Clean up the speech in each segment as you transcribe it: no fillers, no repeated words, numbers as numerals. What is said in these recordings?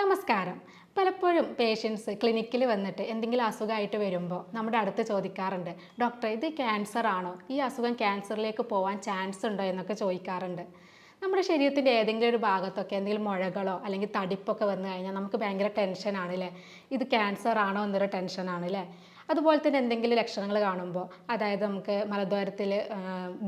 നമസ്കാരം. പലപ്പോഴും പേഷ്യൻസ് ക്ലിനിക്കിൽ വന്നിട്ട് എന്തെങ്കിലും അസുഖമായിട്ട് വരുമ്പോൾ നമ്മുടെ അടുത്ത് ചോദിക്കാറുണ്ട്, ഡോക്ടറെ ഇത് ക്യാൻസർ ആണോ, ഈ അസുഖം ക്യാൻസറിലേക്ക് പോകാൻ ചാൻസ് ഉണ്ടോ എന്നൊക്കെ ചോദിക്കാറുണ്ട്. നമ്മുടെ ശരീരത്തിൻ്റെ ഏതെങ്കിലും ഒരു ഭാഗത്തൊക്കെ എന്തെങ്കിലും മുഴകളോ അല്ലെങ്കിൽ തടിപ്പൊക്കെ വന്നു കഴിഞ്ഞാൽ നമുക്ക് ഭയങ്കര ടെൻഷനാണ് അല്ലേ. ഇത് ക്യാൻസർ ആണോ എന്നൊരു ടെൻഷനാണ് അല്ലേ. അതുപോലെ തന്നെ എന്തെങ്കിലും ലക്ഷണങ്ങൾ കാണുമ്പോൾ, അതായത് നമുക്ക് മലദ്വാരത്തിൽ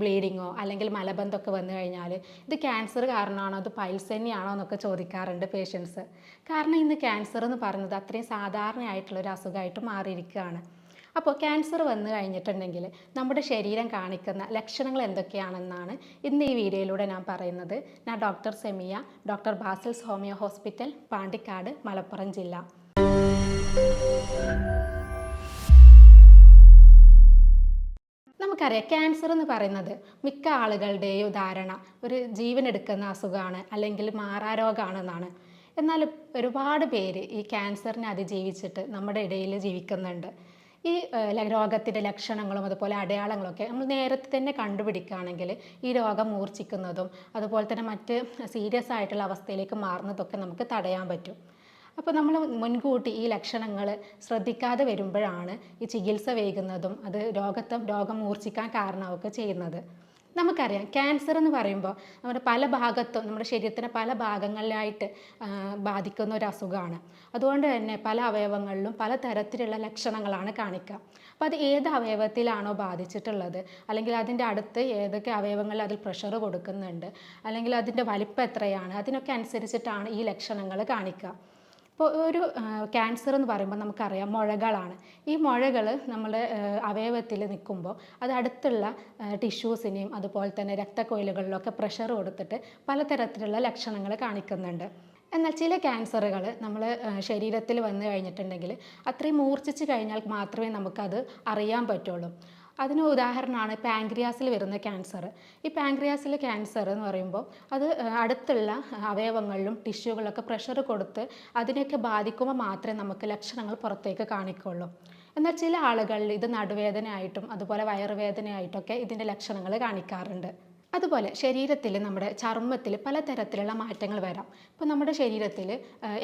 ബ്ലീഡിങ്ങോ അല്ലെങ്കിൽ മലബന്ധമൊക്കെ വന്നു കഴിഞ്ഞാൽ ഇത് ക്യാൻസർ കാരണമാണോ, അത് പൈൽസ് തന്നെയാണോ എന്നൊക്കെ ചോദിക്കാറുണ്ട് പേഷ്യൻസ്. കാരണം ഇന്ന് ക്യാൻസർ എന്ന് പറയുന്നത് അത്രയും സാധാരണയായിട്ടുള്ളൊരു അസുഖമായിട്ട് മാറിയിരിക്കുകയാണ്. അപ്പോൾ ക്യാൻസർ വന്നു കഴിഞ്ഞിട്ടുണ്ടെങ്കിൽ നമ്മുടെ ശരീരം കാണിക്കുന്ന ലക്ഷണങ്ങൾ എന്തൊക്കെയാണെന്നാണ് ഇന്ന് ഈ വീഡിയോയിലൂടെ ഞാൻ പറയുന്നത്. ഞാൻ doctor Semiya, doctor Basil's homeo hospital, Pandikkad, Malappuram ജില്ല. നമുക്കറിയാം, ക്യാൻസർ എന്ന് പറയുന്നത് മിക്ക ആളുകളുടെയും ധാരണ ഒരു ജീവൻ എടുക്കുന്ന അസുഖമാണ് അല്ലെങ്കിൽ മാറാരോഗമാണെന്നാണ്. എന്നാൽ ഒരുപാട് പേര് ഈ ക്യാൻസറിനെ അതിജീവിച്ചിട്ട് നമ്മുടെ ഇടയിൽ ജീവിക്കുന്നുണ്ട്. ഈ രോഗത്തിൻ്റെ ലക്ഷണങ്ങളും അതുപോലെ അടയാളങ്ങളൊക്കെ നമ്മൾ നേരത്തെ തന്നെ കണ്ടുപിടിക്കുകയാണെങ്കിൽ ഈ രോഗം മൂർച്ഛിക്കുന്നതും അതുപോലെ തന്നെ മറ്റ് സീരിയസ് ആയിട്ടുള്ള അവസ്ഥയിലേക്ക് മാറുന്നതൊക്കെ നമുക്ക് തടയാൻ പറ്റും. അപ്പോൾ നമ്മൾ മുൻകൂട്ടി ഈ ലക്ഷണങ്ങൾ ശ്രദ്ധിക്കാതെ വരുമ്പോഴാണ് ഈ ചികിത്സ വൈകുന്നതും അത് രോഗം മൂർച്ഛിക്കാൻ കാരണമൊക്കെ ചെയ്യുന്നത്. നമുക്കറിയാം, ക്യാൻസർ എന്ന് പറയുമ്പോൾ നമ്മുടെ പല ഭാഗത്തും നമ്മുടെ ശരീരത്തിൻ്റെ പല ഭാഗങ്ങളിലായിട്ട് ബാധിക്കുന്ന ഒരു അസുഖമാണ്. അതുകൊണ്ട് തന്നെ പല അവയവങ്ങളിലും പല തരത്തിലുള്ള ലക്ഷണങ്ങളാണ് കാണിക്കുക. അപ്പോൾ അത് ഏത് അവയവത്തിലാണോ ബാധിച്ചിട്ടുള്ളത്, അല്ലെങ്കിൽ അതിൻ്റെ അടുത്ത് ഏതൊക്കെ അവയവങ്ങളിൽ അതിൽ പ്രഷർ കൊടുക്കുന്നുണ്ട്, അല്ലെങ്കിൽ അതിൻ്റെ വലിപ്പം എത്രയാണ്, അതിനൊക്കെ അനുസരിച്ചിട്ടാണ് ഈ ലക്ഷണങ്ങൾ കാണിക്കുക. ഇപ്പോൾ ഒരു ക്യാൻസർ എന്ന് പറയുമ്പോൾ നമുക്കറിയാം മുഴകളാണ്. ഈ മുഴകൾ നമ്മുടെ അവയവത്തിൽ നിൽക്കുമ്പോൾ അത് അടുത്തുള്ള ടിഷ്യൂസിനെയും അതുപോലെ തന്നെ രക്തക്കൊയിലുകളിലൊക്കെ പ്രഷർ കൊടുത്തിട്ട് പലതരത്തിലുള്ള ലക്ഷണങ്ങൾ കാണിക്കുന്നുണ്ട്. എന്നാൽ ചില ക്യാൻസറുകൾ നമ്മൾ ശരീരത്തിൽ വന്നു കഴിഞ്ഞിട്ടുണ്ടെങ്കിൽ അത്രയും മൂർച്ഛിച്ച് കഴിഞ്ഞാൽ മാത്രമേ നമുക്കത് അറിയാൻ പറ്റുള്ളൂ. അതിന് ഉദാഹരണമാണ് പാൻക്രിയാസിൽ വരുന്ന ക്യാൻസർ. ഈ പാൻക്രിയാസിലെ ക്യാൻസർ എന്ന് പറയുമ്പോൾ അത് അടുത്തുള്ള അവയവങ്ങളിലും ടിഷ്യൂകളിലൊക്കെ പ്രഷർ കൊടുത്ത് അതിനെയൊക്കെ ബാധിക്കുമ്പോൾ മാത്രമേ നമുക്ക് ലക്ഷണങ്ങൾ പുറത്തേക്ക് കാണിക്കുള്ളൂ. എന്നാൽ ചില ആളുകളിൽ ഇത് നടുവേദനയായിട്ടും അതുപോലെ വയറുവേദനയായിട്ടൊക്കെ ഇതിൻ്റെ ലക്ഷണങ്ങൾ കാണിക്കാറുണ്ട്. അതുപോലെ ശരീരത്തിൽ നമ്മുടെ ചർമ്മത്തിൽ പലതരത്തിലുള്ള മാറ്റങ്ങൾ വരാം. ഇപ്പോൾ നമ്മുടെ ശരീരത്തിൽ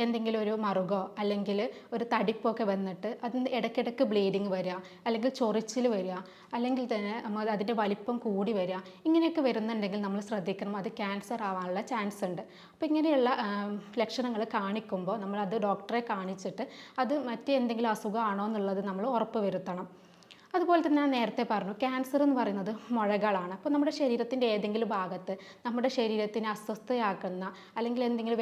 എന്തെങ്കിലും ഒരു മറുകോ അല്ലെങ്കിൽ ഒരു തടിപ്പൊക്കെ വന്നിട്ട് അതിന് ഇടയ്ക്കിടയ്ക്ക് ബ്ലീഡിങ് വരിക, അല്ലെങ്കിൽ ചൊറിച്ചിൽ വരിക, അല്ലെങ്കിൽ തന്നെ അതിൻ്റെ വലിപ്പം കൂടി വരിക, ഇങ്ങനെയൊക്കെ വരുന്നുണ്ടെങ്കിൽ നമ്മൾ ശ്രദ്ധിക്കണം, അത് ക്യാൻസർ ആവാനുള്ള ചാൻസ് ഉണ്ട്. അപ്പോൾ ഇങ്ങനെയുള്ള ലക്ഷണങ്ങൾ കാണിക്കുമ്പോൾ നമ്മളത് ഡോക്ടറെ കാണിച്ചിട്ട് അത് മറ്റെന്തെങ്കിലും അസുഖമാണോ എന്നുള്ളത് നമ്മൾ ഉറപ്പ് വരുത്തണം. അതുപോലെ തന്നെ ഞാൻ നേരത്തെ പറഞ്ഞു, ക്യാൻസർ എന്ന് പറയുന്നത് മുഴകളാണ്. അപ്പോൾ നമ്മുടെ ശരീരത്തിൻ്റെ ഏതെങ്കിലും ഭാഗത്ത് നമ്മുടെ ശരീരത്തിനെ അസ്വസ്ഥയാക്കുന്ന അല്ലെങ്കിൽ എന്തെങ്കിലും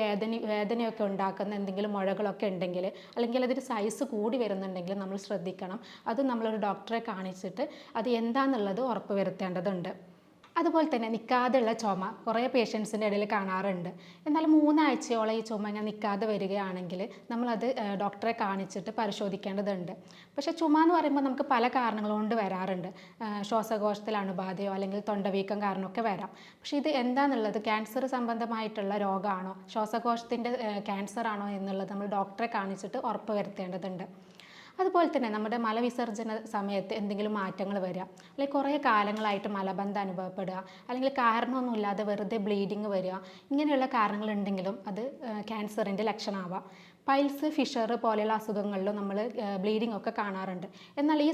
വേദനയൊക്കെ ഉണ്ടാക്കുന്ന എന്തെങ്കിലും മുഴകളൊക്കെ ഉണ്ടെങ്കിൽ, അല്ലെങ്കിൽ അതിൻ്റെ സൈസ് കൂടി വരുന്നുണ്ടെങ്കിൽ നമ്മൾ ശ്രദ്ധിക്കണം. അത് നമ്മളൊരു ഡോക്ടറെ കാണിച്ചിട്ട് അത് എന്താണെന്നുള്ളത് ഉറപ്പ് വരുത്തേണ്ടതുണ്ട്. അതുപോലെ തന്നെ നിൽക്കാതെയുള്ള ചുമ കുറേ പേഷ്യൻസിൻ്റെ ഇടയിൽ കാണാറുണ്ട്. എന്നാൽ 3 ആഴ്ചയോളം ഈ ചുമ ഇങ്ങനെ നിൽക്കാതെ വരികയാണെങ്കിൽ നമ്മളത് ഡോക്ടറെ കാണിച്ചിട്ട് പരിശോധിക്കേണ്ടതുണ്ട്. പക്ഷേ ചുമ എന്ന് പറയുമ്പോൾ നമുക്ക് പല കാരണങ്ങൾ കൊണ്ട് വരാറുണ്ട്. ശ്വാസകോശത്തിൽ അണുബാധയോ അല്ലെങ്കിൽ തൊണ്ടവീക്കം കാരണമൊക്കെ വരാം. പക്ഷേ ഇത് എന്താണെന്നുള്ളത് ക്യാൻസർ സംബന്ധമായിട്ടുള്ള രോഗമാണോ, ശ്വാസകോശത്തിൻ്റെ ക്യാൻസർ ആണോ എന്നുള്ളത് നമ്മൾ ഡോക്ടറെ കാണിച്ചിട്ട് ഉറപ്പ് വരുത്തേണ്ടതുണ്ട്. അതുപോലെ തന്നെ നമ്മുടെ മലവിസർജന സമയത്ത് എന്തെങ്കിലും മാറ്റങ്ങൾ വരിക, അല്ലെങ്കിൽ കുറേ കാലങ്ങളായിട്ട് മലബന്ധം അനുഭവപ്പെടുക, അല്ലെങ്കിൽ കാരണമൊന്നുമില്ലാതെ വെറുതെ ബ്ലീഡിങ് വരിക, ഇങ്ങനെയുള്ള കാരണങ്ങളുണ്ടെങ്കിലും അത് ക്യാൻസറിൻ്റെ ലക്ഷണമാവാം. പൈൽസ്, ഫിഷർ പോലെയുള്ള അസുഖങ്ങളിലും നമ്മൾ ബ്ലീഡിംഗ് ഒക്കെ കാണാറുണ്ട്. എന്നാൽ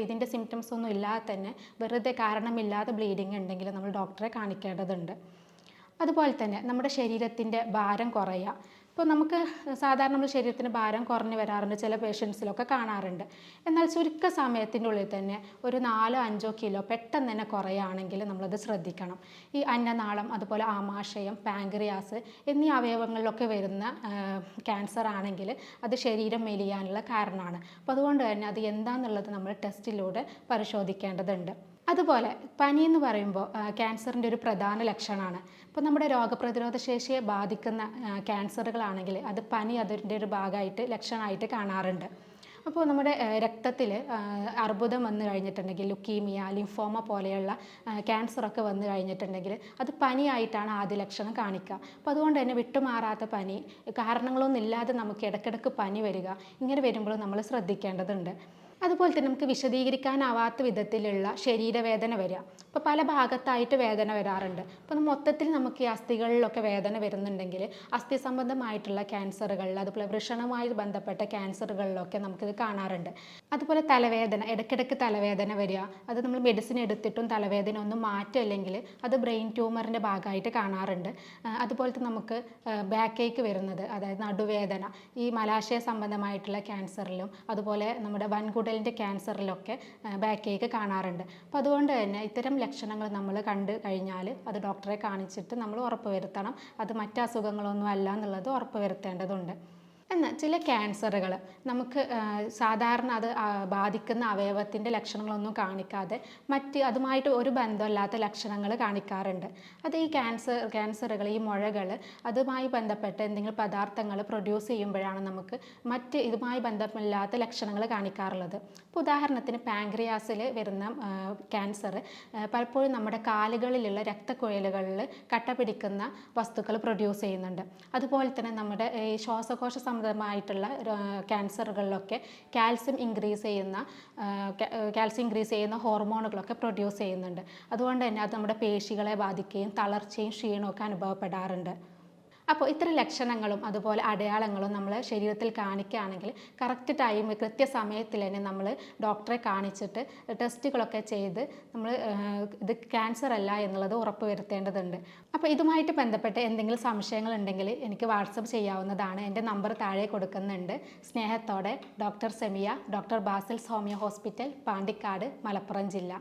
ഇതിൻ്റെ സിംറ്റംസ് ഒന്നും ഇല്ലാതെ തന്നെ വെറുതെ കാരണമില്ലാതെ ബ്ലീഡിങ് ഉണ്ടെങ്കിൽ നമ്മൾ ഡോക്ടറെ കാണിക്കേണ്ടതുണ്ട്. അതുപോലെ തന്നെ നമ്മുടെ ശരീരത്തിൻ്റെ ഭാരം കുറയുക. ഇപ്പോൾ നമുക്ക് സാധാരണ നമ്മുടെ ശരീരത്തിന് ഭാരം കുറഞ്ഞു വരാറുണ്ട്, ചില പേഷ്യൻസിലൊക്കെ കാണാറുണ്ട്. എന്നാൽ ചുരുക്ക സമയത്തിൻ്റെ ഉള്ളിൽ തന്നെ ഒരു 4-5 കിലോ പെട്ടെന്ന് തന്നെ കുറയുകയാണെങ്കിൽ നമ്മളത് ശ്രദ്ധിക്കണം. ഈ അന്നനാളം, അതുപോലെ ആമാശയം, പാൻക്രിയാസ് എന്നീ അവയവങ്ങളിലൊക്കെ വരുന്ന ക്യാൻസർ ആണെങ്കിൽ അത് ശരീരം മെലിയാനുള്ള കാരണമാണ്. അപ്പോൾ അതുകൊണ്ട് തന്നെ അത് എന്താണെന്നുള്ളത് നമ്മൾ ടെസ്റ്റിലൂടെ പരിശോധിക്കേണ്ടതുണ്ട്. അതുപോലെ പനി എന്ന് പറയുമ്പോൾ ക്യാൻസറിൻ്റെ ഒരു പ്രധാന ലക്ഷണമാണ്. ഇപ്പോൾ നമ്മുടെ രോഗപ്രതിരോധ ശേഷിയെ ബാധിക്കുന്ന ക്യാൻസറുകളാണെങ്കിൽ അത് പനി അതിൻ്റെ ഒരു ഭാഗമായിട്ട് ലക്ഷണമായിട്ട് കാണാറുണ്ട്. അപ്പോൾ നമ്മുടെ രക്തത്തിൽ അർബുദം വന്നു കഴിഞ്ഞിട്ടുണ്ടെങ്കിൽ, ലുക്കീമിയ, ലിംഫോമ പോലെയുള്ള ക്യാൻസറൊക്കെ വന്നു കഴിഞ്ഞിട്ടുണ്ടെങ്കിൽ അത് പനിയായിട്ടാണ് ആദ്യ ലക്ഷണം കാണിക്കുക. അപ്പോൾ അതുകൊണ്ട് തന്നെ വിട്ടുമാറാത്ത പനി, കാരണങ്ങളൊന്നും ഇല്ലാതെ നമുക്ക് ഇടയ്ക്കിടയ്ക്ക് പനി വരിക, ഇങ്ങനെ വരുമ്പോൾ നമ്മൾ ശ്രദ്ധിക്കേണ്ടതുണ്ട്. അതുപോലെ തന്നെ നമുക്ക് വിശദീകരിക്കാനാവാത്ത വിധത്തിലുള്ള ശരീരവേദന വരിക. ഇപ്പോൾ പല ഭാഗത്തായിട്ട് വേദന വരാറുണ്ട്. അപ്പോൾ മൊത്തത്തിൽ നമുക്ക് ഈ അസ്ഥികളിലൊക്കെ വേദന വരുന്നുണ്ടെങ്കിൽ അസ്ഥി സംബന്ധമായിട്ടുള്ള ക്യാൻസറുകളിൽ, അതുപോലെ വൃഷണവുമായി ബന്ധപ്പെട്ട ക്യാൻസറുകളിലൊക്കെ നമുക്കിത് കാണാറുണ്ട്. അതുപോലെ തലവേദന, ഇടയ്ക്കിടയ്ക്ക് തലവേദന വരിക, അത് നമ്മൾ മെഡിസിൻ എടുത്തിട്ടും തലവേദന ഒന്നും മാറ്റമില്ലെങ്കിൽ അത് ബ്രെയിൻ ട്യൂമറിൻ്റെ ഭാഗമായിട്ട് കാണാറുണ്ട്. അതുപോലത്തെ നമുക്ക് ബാക്ക് ഏക്ക് വരുന്നത്, അതായത് നടുവേദന, ഈ മലാശയ സംബന്ധമായിട്ടുള്ള ക്യാൻസറിലും അതുപോലെ നമ്മുടെ വൻകുടലിൻ്റെ ക്യാൻസറിലൊക്കെ ബാക്ക് ഏക്ക് കാണാറുണ്ട്. അപ്പോൾ അതുകൊണ്ട് തന്നെ ഇത്തരം ലക്ഷണങ്ങൾ നമ്മൾ കണ്ടു കഴിഞ്ഞാൽ അത് ഡോക്ടറെ കാണിച്ചിട്ട് നമ്മൾ ഉറപ്പ് വരുത്തണം, അത് മറ്റ് അസുഖങ്ങളൊന്നും അല്ല എന്നുള്ളത് ഉറപ്പ് വരുത്തേണ്ടതുണ്ട്. എന്നാൽ ചില ക്യാൻസറുകൾ നമുക്ക് സാധാരണ അത് ബാധിക്കുന്ന അവയവത്തിൻ്റെ ലക്ഷണങ്ങളൊന്നും കാണിക്കാതെ മറ്റ് അതുമായിട്ട് ഒരു ബന്ധമില്ലാത്ത ലക്ഷണങ്ങൾ കാണിക്കാറുണ്ട്. അത് ഈ ക്യാൻസറുകൾ, ഈ മുഴകൾ അതുമായി ബന്ധപ്പെട്ട് എന്തെങ്കിലും പദാർത്ഥങ്ങൾ പ്രൊഡ്യൂസ് ചെയ്യുമ്പോഴാണ് നമുക്ക് മറ്റ് ഇതുമായി ബന്ധമില്ലാത്ത ലക്ഷണങ്ങൾ കാണിക്കാറുള്ളത്. ഇപ്പോൾ ഉദാഹരണത്തിന് പാൻക്രിയാസിൽ വരുന്ന ക്യാൻസർ പലപ്പോഴും നമ്മുടെ കാലുകളിലുള്ള രക്തക്കുഴലുകളിൽ കട്ട പിടിക്കുന്ന വസ്തുക്കൾ പ്രൊഡ്യൂസ് ചെയ്യുന്നുണ്ട്. അതുപോലെ തന്നെ നമ്മുടെ ഈ ശ്വാസകോശ സംബന്ധമായിട്ടുള്ള ക്യാൻസറുകളിലൊക്കെ കാൽസ്യം ഇൻക്രീസ് ചെയ്യുന്ന ഹോർമോണുകളൊക്കെ പ്രൊഡ്യൂസ് ചെയ്യുന്നുണ്ട്. അതുകൊണ്ട് തന്നെ അത് നമ്മുടെ പേശികളെ ബാധിക്കുകയും തളർച്ചയും ക്ഷീണമൊക്കെ അനുഭവപ്പെടാറുണ്ട്. അപ്പോൾ ഇത്തരം ലക്ഷണങ്ങളും അതുപോലെ അടയാളങ്ങളും നമ്മൾ ശരീരത്തിൽ കാണിക്കുകയാണെങ്കിൽ കറക്റ്റ് ടൈം, കൃത്യസമയത്തിൽ തന്നെ നമ്മൾ ഡോക്ടറെ കാണിച്ചിട്ട് ടെസ്റ്റുകളൊക്കെ ചെയ്ത് നമ്മൾ ഇത് ക്യാൻസർ അല്ല എന്നുള്ളത് ഉറപ്പ് വരുത്തേണ്ടതുണ്ട്. അപ്പോൾ ഇതുമായിട്ട് ബന്ധപ്പെട്ട് എന്തെങ്കിലും സംശയങ്ങൾ ഉണ്ടെങ്കിൽ എനിക്ക് വാട്സപ്പ് ചെയ്യാവുന്നതാണ്. എൻ്റെ നമ്പർ താഴെ കൊടുക്കുന്നുണ്ട്. സ്നേഹത്തോടെ doctor Semiya, doctor Basil's homeo hospital, Pandikkad, Malappuram ജില്ല.